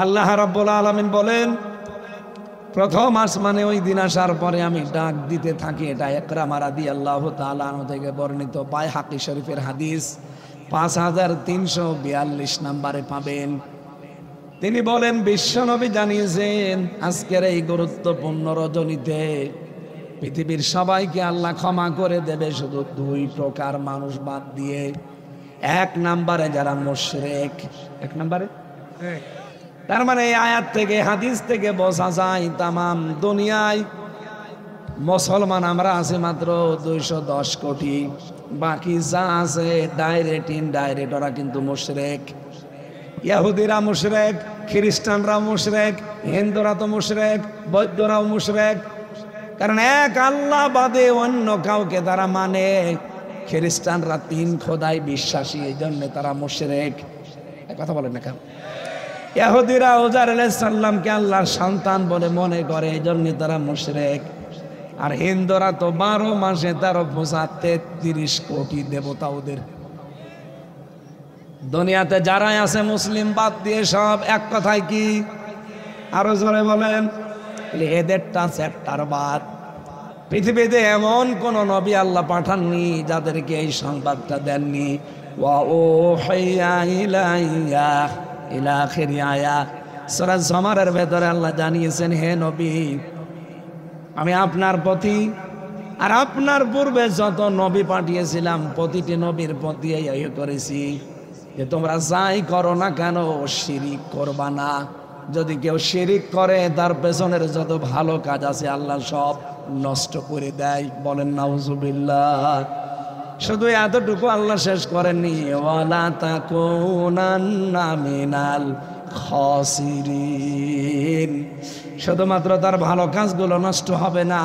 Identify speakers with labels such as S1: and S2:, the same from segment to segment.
S1: আল্লাহ রাব্বুল আলামিন বলেন, প্রথম আসমানে ওই দিন আসার পরে আমি ডাক দিতে থাকি। এটা ইকরামা রাদিয়াল্লাহু তাআলা আনহু থেকে বর্ণিত বাইহাকী শরীফের হাদিস 5342 নম্বরে পাবেন। তিনি বলেন, বিশ্বনবী জানিয়েছেন আজকের এই গুরুত্বপূর্ণ রজনীতে পৃথিবীর সবাইকে আল্লাহ ক্ষমা করে দেবে, শুধু দুই প্রকার মানুষ বাদ দিয়ে। এক নম্বরে যারা মুশরিক। এক নম্বরে, তার মানে এই আয়াত থেকে হাদিস থেকে বোঝা যায় তামাম দুনিয়ায় মুসলমান আমরা আছি মাত্র 210 কোটি। বাকি যা আছে ডাইরেক্ট ইনডাইরেক্ট ওরা কিন্তু মুশরিক। ইহুদিরা মুশরিক, খ্রিস্টানরা মুশরিক, হিন্দুরা তো মুশরিক, বৌদ্ধরাও মুশরিক। কারণ এক আল্লাহ বাদে অন্য কাউকে তারা মানে। খ্রিস্টানরা 3 খোদায় বিশ্বাসী, এই জন্য তারা মুশরিক। কথা বলেন না কেন? ইহুদিরা উজার আলাইহিস সালামকে আল্লাহর সন্তান বলে মনে করে, এই জন্য তারা মুশরিক। আর হিন্দুরা তো 12 মাসে 33 কোটি দেবতা ওদের। দুনিয়াতে যারাই আছে মুসলিম বাদ দিয়ে সব এক কথায় কি, আরো জোরে বলেন, এদেরটা চ্যাপ্টার বাদ। পৃথিবীতে এমন কোন নবী আল্লাহ পাঠাননি যাদেরকে এই সংবাদটা দেননি। ওয়া উহিয়া ইলাইয়া ইলা আখির আয়াত সূরা জুমারের ভেতরে আল্লাহ জানিয়েছেন, হে নবী, আমি আপনার প্রতি আর আপনার পূর্বে যত নবী পাঠিয়েছিলাম প্রতিটি নবীর প্রতি এই করেছি যে তোমরা যাই করো না কেন শিরিক করবা না। যদি কেউ শিরিক করে তার পেছনের যত ভালো কাজ আছে আল্লাহ সব নষ্ট করে দেয়। বলেন নাউজুবিল্লাহ। শুধু এতটুকু আল্লাহ শেষ করেননি, ওয়ালা তাকুনান্না মিনাল খাসিরিন। শুধুমাত্র তার ভালো কাজগুলো নষ্ট হবে না,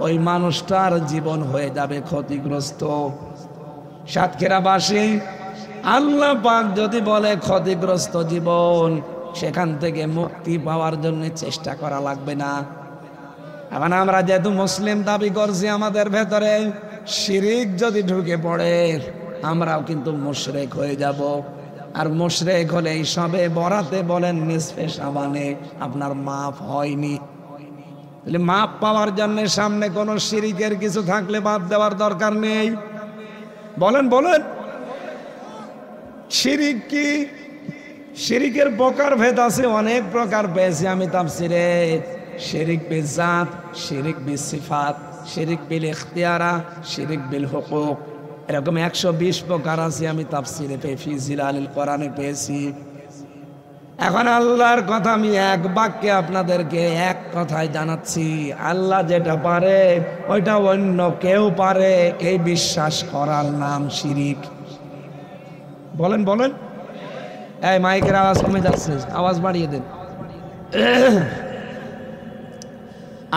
S1: ওই মানুষটার জীবন হয়ে যাবে ক্ষতিগ্রস্ত। সাতক্ষীরাবাসী আল্লাহ পাক যদি বলে ক্ষতিগ্রস্ত জীবন, সেখান থেকে মুক্তি পাওয়ার জন্য চেষ্টা করা লাগবে না। এখন আমরা যেহেতু মুসলিম দাবি করছি, আমাদের ভেতরে শিরিক যদি ঢুকে পড়ে আমরাও কিন্তু মুশরিক হয়ে যাব। আর মুশরিক হলে এই সবে বরাতে বলেন নিসফে শাবানে আপনার মাফ হয়নি। তাহলে মাফ পাওয়ার জন্য সামনে কোনো শিরিকের কিছু থাকলে বাদ দেওয়ার দরকার নেই। বলেন বলেন, শিরিক কি? শিরিকের প্রকার ভেদ আছে, অনেক প্রকার পেয়েছি আমি তাফসিরে। শিরিক বিল জাত, শিরিক বিল সিফাত, শিরিক বিল ইখতিয়ারা, শিরিক বিল হুকুক, এরকম 120 প্রকার আছে আমি তাফসিরে ফি জিলালিল কোরআনে পেয়েছি। এখন আল্লাহর কথা আমি এক বাক্যে আপনাদেরকে এক কথায় জানাচ্ছি, আল্লাহ যেটা পারে ওইটা অন্য কেউ পারে, এই বিশ্বাস করার নাম শিরিক। বলেন বলেন, এই মাইকের আওয়াজ কমে যাচ্ছে, আওয়াজ বাড়িয়ে দেন।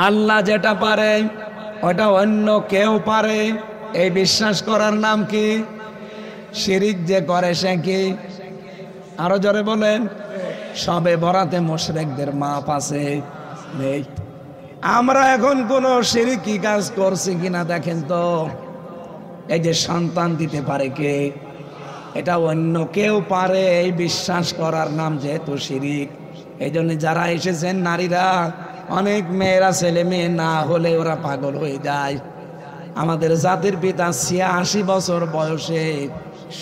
S1: আল্লাহ যেটা পারে ওটা অন্য কেউ পারে, এই বিশ্বাস করার নাম কি? শিরিক যে করে সে কি? আরো জোরে বলেন। সবে বরাতে মুশরিকদের মাপ আছে নেই? আমরা এখন কোন শিরকি কাজ করছি কিনা দেখেন তো। এই যে সন্তান দিতে পারে কে, এটা অন্য কেউ পারে, এই বিশ্বাস করার নাম যেহেতু শিরিক। এই জন্য যারা এসেছেন নারীরা, অনেক মেয়েরা ছেলে মেয়ে না হলে ওরা পাগল হয়ে যায়। আমাদের জাতির পিতা 86 বছর বয়সে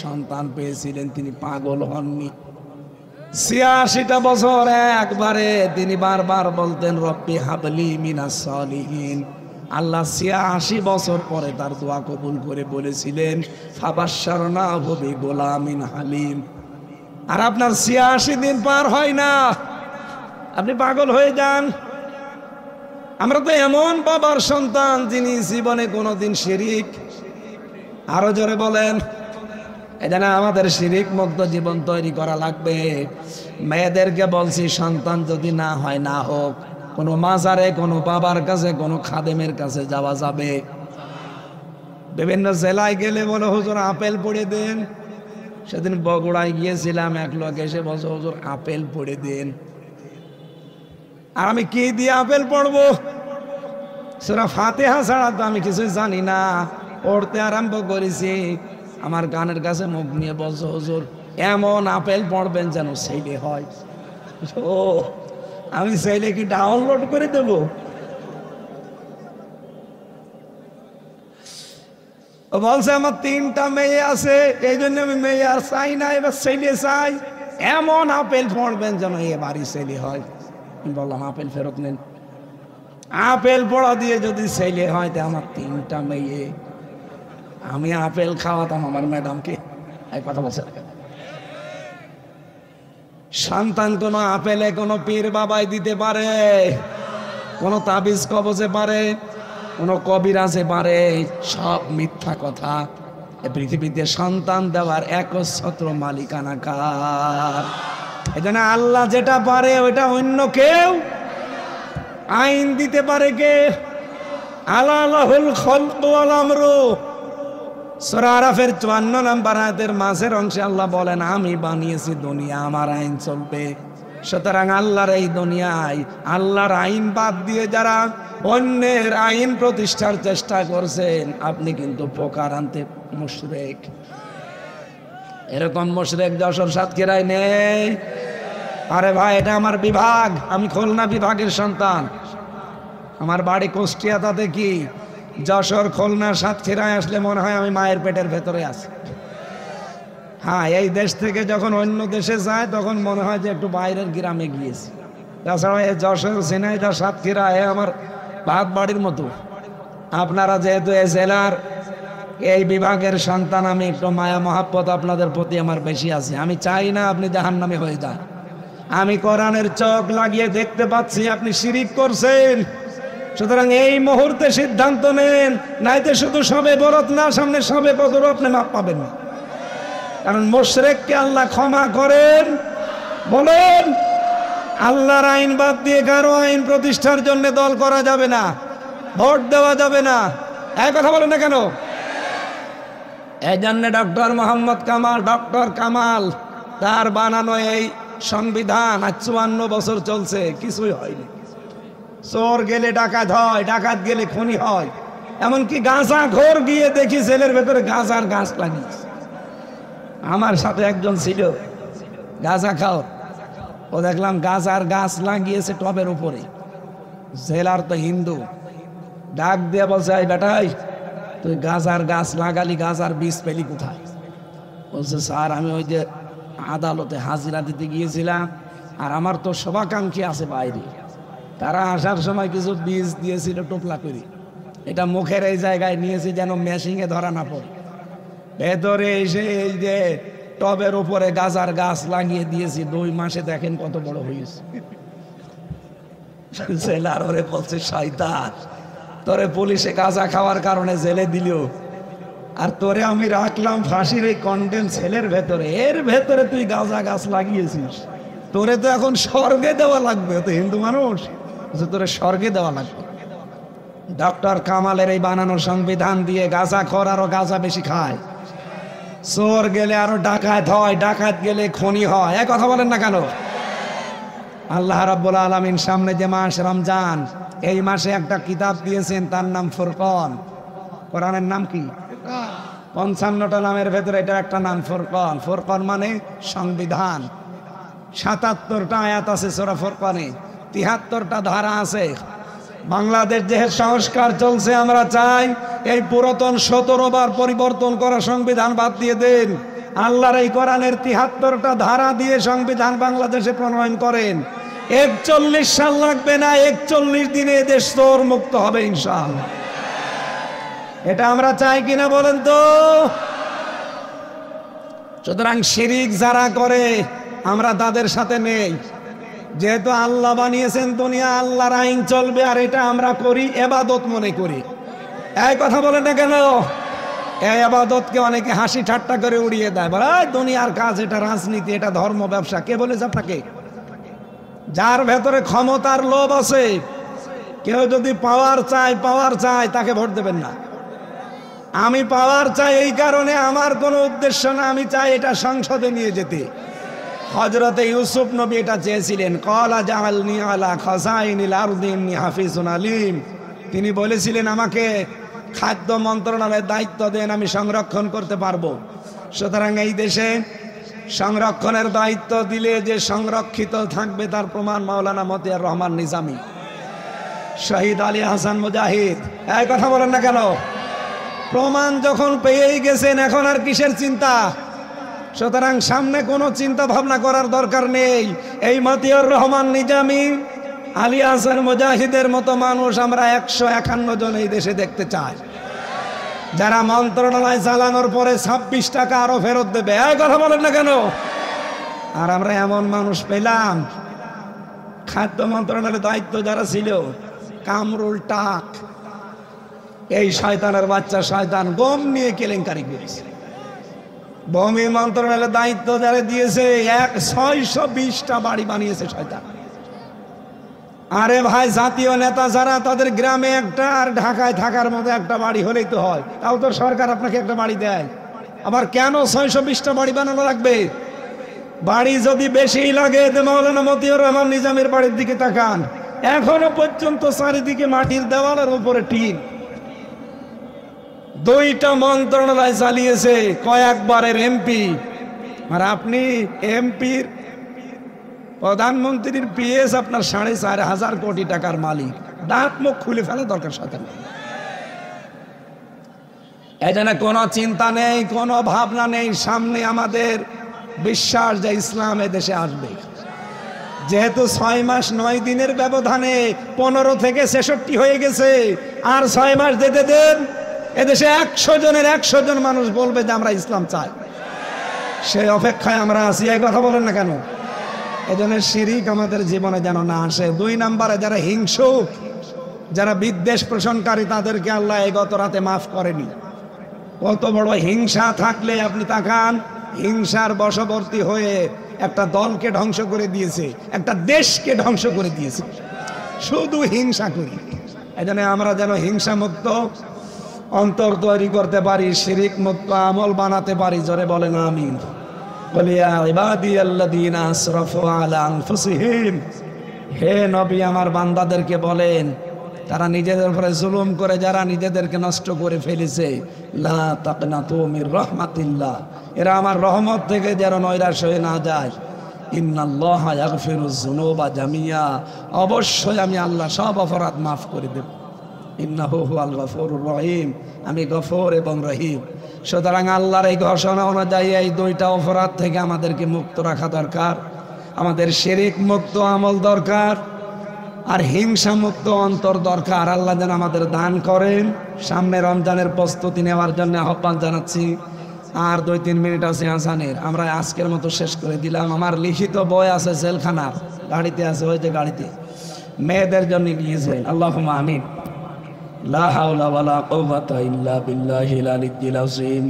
S1: সন্তান পেয়েছিলেন, তিনি পাগল হননি। 86টা বছর একবারে তিনি বারবার বলতেন রব্বি হাবলি মিনাস সালিহিন। আল্লাহ 86 বছর পরে তার দোয়া কবুল করে বলেছিলেন ফাবাশশারনাহু বিগুলামিন হালিম। আর আপনার 86 দিন পার হয় না, আপনি পাগল হয়ে যান। আমরা তো এমন বাবার সন্তান যিনি জীবনে কোনোদিন শিরিক, আরো জোরে বলেন, এজন্য আমাদের শিরিক মুক্ত জীবন তৈরি করা লাগবে। মেয়েদেরকে বলছি সন্তান যদি না হয় না হোক, কোনো মাজারে, কোনো বাবার কাছে, কোনো খাদেমের কাছে যাওয়া যাবে। বিভিন্ন জেলায় গেলে বলে হুজুর আপেল পড়ে দেন। সেদিন বগুড়ায় গিয়েছিলাম, এক লোক এসে বলছে হুজুর আপেল পড়ে দেন। আর আমি কি দিয়ে আপেল পড়বো? সূরা ফাতিহা ছাড়া তো আমি কিছু জানি না। পড়তে আরম্ভ করেছি, আমার গানের কাছে মুখ নিয়ে বলছে হুজুর এমন আপেল পড়বেন যেন সেইলে হয়। ও, আমি চাইলে কি ডাউনলোড করে দেব? ও বলছে আমার 3টা মেয়ে আছে, এই জন্য আমি মেয়ে আর চাই না, এবার ছেলে চাই। এমন আপেল পড়বেন যেন এ বাড়ি ছেলে হয়। আমি বললাম আপেল ফেরত নেন। আপেল পড়া দিয়ে যদি ছেলে হয় তো আমার 3টা মেয়ে, আমি আপেল খাওয়াতাম আমার ম্যাডামকে। এই কথা বলছে না কেন? সন্তান কোন আপেলে কোন পীর বাবাই দিতে পারে, কোন তাবিজ কবজে পারে, কোন কবিরাজে পারে? সব মিথ্যা কথা। এই পৃথিবীতে সন্তান দেওয়ার একচ্ছত্র মালিকানা কার? এজন্য আল্লাহ যেটা পারে ওইটা অন্য কেউ আইন দিতে পারে কে? আলাহুল খালকু ওয়াল আমরু। সূরা আরাফের 54 নম্বর আয়াতের মাঝের অংশে আল্লাহ বলেন, আমি বানিয়েছি দুনিয়া, আমার আইন চলবে। সুতরাং আল্লাহর এই দুনিয়ায় আল্লাহর আইন বাদ দিয়ে যারা অন্যের আইন প্রতিষ্ঠার চেষ্টা করছেন, আপনি কিন্তু প্রকারান্তে মুশরিক। এরকম মুশরিক যশোর সাতক্ষীরায় নেই। আরে ভাই, এটা আমার বিভাগ, আমি খুলনা বিভাগের সন্তান। আমার বাড়ি কুষ্টিয়া, তাতে কি? যশোর, খুলনা, সাতক্ষীরায় আসলে মনে হয় আমি মায়ের পেটের ভেতরে আছি। হ্যাঁ, এই দেশ থেকে যখন অন্য দেশে যায় তখন মনে হয় যে একটু বাইরের গ্রামে গিয়েছি। তাছাড়া এই যশোর, ঝিনাইদহ, সাতক্ষীরা আমার ভাত বাড়ির মতো। আপনারা যেহেতু এই জেলার এই বিভাগের সন্তান, আমি একটু মায়া মহাব্বত আপনাদের প্রতি আমার বেশি আছে। আমি চাই না আপনি জাহান্নামী হয়ে যান। আমি কোরআনের চোখ লাগিয়ে দেখতে পাচ্ছি আপনি শিরিক করছেন। সুতরাং এই মুহূর্তে সিদ্ধান্ত নেন, নাইতে শুধু সবে বরত না, সামনে সবে বদরও আপনি মাপ পাবেন না। কারণ মুশরিককে আল্লাহ ক্ষমা করেন। বলেন, আল্লাহর আইন বাদ দিয়ে কারো আইন প্রতিষ্ঠার জন্য দল করা যাবে না, ভোট দেওয়া যাবে না। এই কথা বলেন না কেন? এই জন্য ডক্টর মোহাম্মদ কামাল, ডক্টর কামাল, তার বানানো এই সংবিধান আজ 54 বছর চলছে, কিছুই হয়নি। চোর গেলে ডাকাত হয়, ডাকাত গেলে খুনি হয়। এমনকি গাঁজা ঘোর গিয়ে দেখি জেলের ভেতরে গাঁজার গাছ লাগিয়েছে। আমার সাথে একজন ছিল গাঁজা খাও, ও দেখলাম গাঁজার গাছ লাগিয়েছে টবের উপরে। জেলার তো হিন্দু, ডাক দিয়ে বলছে, এই বেটাই তুই গাঁজার গাছ লাগালি, গাঁজার বীজ পেলি কোথায়? বলছে, স্যার আমি ওই যে আদালতে হাজিরা দিতে গিয়েছিলাম, আর আমার তো শুভাকাঙ্ক্ষী আছে বাইরে, তারা আসার সময় কিছু বীজ দিয়েছিল টোপলা করে। এটা মুখের এই জায়গায় নিয়েছি যেন মেশিনে ধরা না পড়ে। ভেতরে এসে এই যে টবের উপরে গাঁজার গাছ লাগিয়ে দিয়েছি, 2 মাসে দেখেন কত বড় হয়েছে। জেলার ওরে বলছে, শয়তান, তোরে পুলিশে গাঁজা খাওয়ার কারণে জেলে দিল, আর তোরে আমি রাখলাম ফাঁসির এই কন্ডেম সেলের ভেতরে, এর ভেতরে তুই গাঁজা গাছ লাগিয়েছিস, তোরে তো এখন স্বর্গে দেওয়া লাগবে। তো হিন্দু মানুষ, তোরে স্বর্গে দেওয়া লাগবে। ডক্টর কামালের এই বানানো সংবিধান দিয়ে গাঁজা খোর আরো গাঁজা বেশি খায়, চোর গেলে আরো ডাকাত হয়, ডাকাত গেলে খনি হয়। এক কথা বলেন না কেন? আল্লাহ রাব্বুল আলামিন সামনে যে মাস রমজান, এই মাসে একটা কিতাব দিয়েছেন, তার নাম ফুরকান। কোরআনের নাম কি? 55টা নামের ভেতরে এটা একটা নাম, ফুরকান। ফুরকান মানে সংবিধান। 77টা আয়াত আছে সূরা ফুরকানে, 73টা ধারা আছে। বাংলাদেশ যে সংস্কার চলছে, আমরা চাই এই পুরাতন 17 বার পরিবর্তন করা সংবিধান বাদ দিয়ে দেন। আল্লাহর এই কোরআনের 73টা ধারা দিয়ে সংবিধান বাংলাদেশে প্রণয়ন করেন। 41 সাল লাগবে না, 41 দিনে দেশ চোর মুক্ত হবে ইনশাআল্লাহ। এটা আমরা চাই কিনা বলেন তো? সুতরাং শিরিক যারা করে আমরা তাদের সাথে নেই। যেহেতু আল্লাহ বানিয়েছেন দুনিয়া, আল্লাহর আইন চলবে, আর এটা আমরা করি ইবাদত মনে করি। এই কথা বলেন না কেন? এই ইবাদতকে অনেকে হাসি ঠাট্টা করে উড়িয়ে দেয়, বলে দুনিয়ার কাজ, এটা রাজনীতি, এটা ধর্ম, ব্যবসা। কে বলেছে আপনাকে? যার ভেতরে ক্ষমতার লোভ আছে, কেউ যদি পাওয়ার চায় তাকে ভোট দেবেন না। আমি পাওয়ার চাই এই কারণে, আমার কোনো উদ্দেশ্য না, আমি চাই এটা সংসদে নিয়ে যেতে। হযরতে ইউসুফ নবী এটা চেয়েছিলেন, ক্বালা জাআলনি আলা খাযাইনিল আরদি ইন্নী হাফিজুন আলীম। তিনি বলেছিলেন, আমাকে খাদ্য মন্ত্রণালয়ের দায়িত্ব দেন, আমি সংরক্ষণ করতে পারবো। সুতরাং এই দেশে সংরক্ষণের দায়িত্ব দিলে যে সংরক্ষিত থাকবে তার প্রমাণ মাওলানা মতিয়ার রহমান নিজামী, শহীদ আলী হাসান মুজাহিদ। এই কথা বলেন না কেন? প্রমাণ যখন পেয়েই গেছেন এখন আর কিসের চিন্তা? সুতরাং সামনে কোনো চিন্তা ভাবনা করার দরকার নেই। এই মতিয়ার রহমান নিজামী, আলী হাসান মুজাহিদের মতো মানুষ আমরা 151 জন এই দেশে দেখতে চাই, যারা মন্ত্রণালয় চালানোর পরে 26 টাকা আরো ফেরত দেবে। এই কথা বলেন না কেন? আর আমরা এমন মানুষ পেলাম, খাদ্য মন্ত্রণালয়ের দায়িত্ব যারা ছিল, কামরুল টাক, এই শয়তানের বাচ্চা শয়তান গম নিয়ে কেলেঙ্কারি করেছে। ভূমি মন্ত্রণালয়ের দায়িত্ব যারা দিয়েছে 620টা বাড়ি বানিয়েছে শয়তান। আরে ভাই, জাতীয় নেতা যারা, তাদের গ্রামে একটা আর ঢাকায় থাকার মতো একটা বাড়ি হলেই তো হয়। তাও তো সরকার আপনাকে একটা বাড়ি দেয়, আবার কেন 620টা বাড়ি বানানো লাগবে? বাড়ি যদি বেশি লাগে তো মাওলানা মতিয়ার রহমান নিজামীর বাড়ির দিকে তাকান, এখনো পর্যন্ত চারিদিকে মাটির দেওয়ালের উপরে টিন। 2টা মন্ত্রণালয় চালিয়েছে কয়েকবারের এমপি, আর আপনি এমপির, প্রধানমন্ত্রীর পিএস আপনার 4,500 কোটি টাকার মালিক। দাঁত মুখ খুলে ফেলা দরকার সাথে। এই জন্য কোনো চিন্তা নেই, কোনো ভাবনা নেই। সামনে আমাদের বিশ্বাস যে ইসলাম দেশে আসবে। যেহেতু 6 মাস 9 দিনের ব্যবধানে 15 থেকে 66 হয়ে গেছে, আর 6 মাস যেতে দেন, এদেশে 100 জনের 100 জন মানুষ বলবে যে আমরা ইসলাম চাই। সেই অপেক্ষায় আমরা আছি। এই কথা বলেন না কেন? এজন্য শিরিক আমাদের জীবনে যেন না আসে। 2 নম্বরে যারা হিংসুক, যারা বিদ্বেষ পোষণকারী, তাদেরকে আল্লাহ এই গত রাতে মাফ করেনি। কত বড় হিংসা থাকলে আপনি তাকান, হিংসার বশবর্তী হয়ে একটা দলকে ধ্বংস করে দিয়েছে, একটা দেশকে ধ্বংস করে দিয়েছে, শুধু হিংসা করি। এজন্য আমরা যেন হিংসা মুক্ত অন্তর তৈরি করতে পারি, শিরিক মুক্ত আমল বানাতে পারি। জোরে বলেন আমিন। হে নবী, আমার বান্দাদেরকে বলেন, তারা নিজেদের উপরে জুলুম করে যারা নিজেদেরকে নষ্ট করে ফেলেছে, লা তাকনাতু মির রাহমাতিল্লাহ, এরা আমার রহমত থেকে যেন নৈরাশ হয়ে না যায়। ইন্নাল্লাহা ইয়াগফিরুয যুনুবা জামিয়া, অবশ্যই আমি আল্লাহ সব অপরাধ মাফ করে দেব। ইন্নাহু হুয়াল গফুরুর রহিম, আমি গফুর এবং রহিম। সুতরাং আল্লাহর এই ঘোষণা অনুযায়ী এই 2টা অপরাধ থেকে আমাদেরকে মুক্ত রাখা দরকার। আমাদের শিরিক মুক্ত আমল দরকার, আর হিংসা মুক্ত অন্তর দরকার। আল্লাহ যেন আমাদের দান করেন। সামনে রমজানের প্রস্তুতি নেওয়ার জন্য আহ্বান জানাচ্ছি। আর 2-3 মিনিট আছে আজানের, আমরা আজকের মতো শেষ করে দিলাম। আমার লিখিত বই আছে জেলখানার, গাড়িতে আছে, ওই যে গাড়িতে, মেয়েদের জন্য নিয়েছেন। আল্লাহুম্মা আমিন। লা হাওলা ওয়ালা কুওয়াতা ইল্লা বিল্লাহিল আলিয়্যিল আযীম।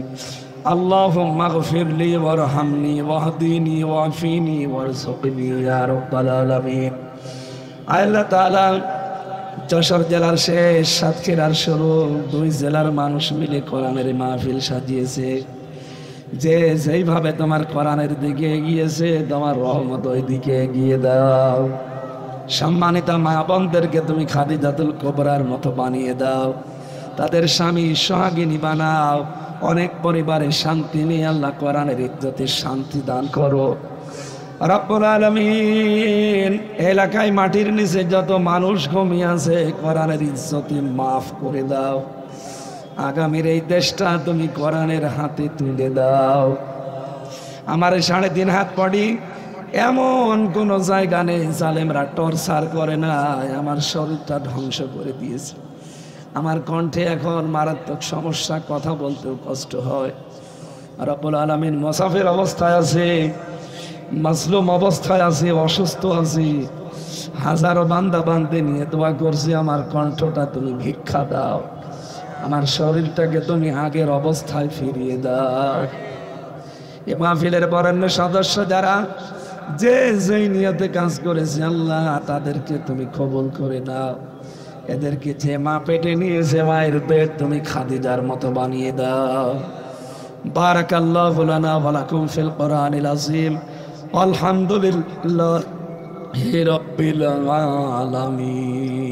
S1: আল্লাহুম্মা গফিরলি ওয়ারহামনি ওয়াহদিনি ওয়াফিনি ওয়ারযুকনি ইয়া রাব্বাল আলামিন। আল্লাহ তাআলা যশোর জেলার শেষ, সাতক্ষীরার শুরু, 2 জেলার মানুষ মিলে কোরআনের মাহফিল সাজিয়েছে। যে যেইভাবে তোমার কোরআনের দিকে এগিয়েছে, তোমার রহমত ওই দিকে এগিয়ে দাও। সম্মানিত মা বোনদেরকে তুমি খাদিজাতুল কুবরার মতো বানিয়ে দাও, তাদের স্বামী সোহাগিনী বানাও। অনেক পরিবারে শান্তি নিয়ে আল্লাহ কোরআনের ইজ্জতে শান্তি দান করো রব্বুল আলামিন। এলাকায় মাটির নিচে যত মানুষ ঘুমিয়ে আছে, কোরআনের ইজ্জতে মাফ করে দাও। আগামীর এই দেশটা তুমি কোরআনের হাতে তুলে দাও। আমার 3.5 হাত পড়ি, এমন কোন জায়গা নেই জালেমরা টর্চার করে না। আমার শরীরটা ধ্বংস করে দিয়েছে। আমার কণ্ঠে এখন মারাত্মক সমস্যা, কথা বলতেও কষ্ট হয়। রব্বুল আলামিন মুসাফির অবস্থায় আছে, মাসলুম অবস্থায় আছে, অসুস্থ আছি। হাজারো বান্দা বান্দে নিয়ে দোয়া করছি, আমার কণ্ঠটা তুমি ভিক্ষা দাও, আমার শরীরটাকে তুমি আগের অবস্থায় ফিরিয়ে দাও। এ মাহফিলের বরেণ্য সদস্য যারা যে যেই নিয়তে কাজ করেছে, আল্লাহ তাদেরকে তুমি কবুল করে দাও। এদেরকে যে মা পেটে নিয়েছে, মায়ের পেট তুমি খাদিজার মতো বানিয়ে দাও। বারাকাল্লাহু লানা ওয়া লাকুম ফিল কোরআনিল আযীম। আলহামদুলিল্লাহি রাব্বিল আলামিন।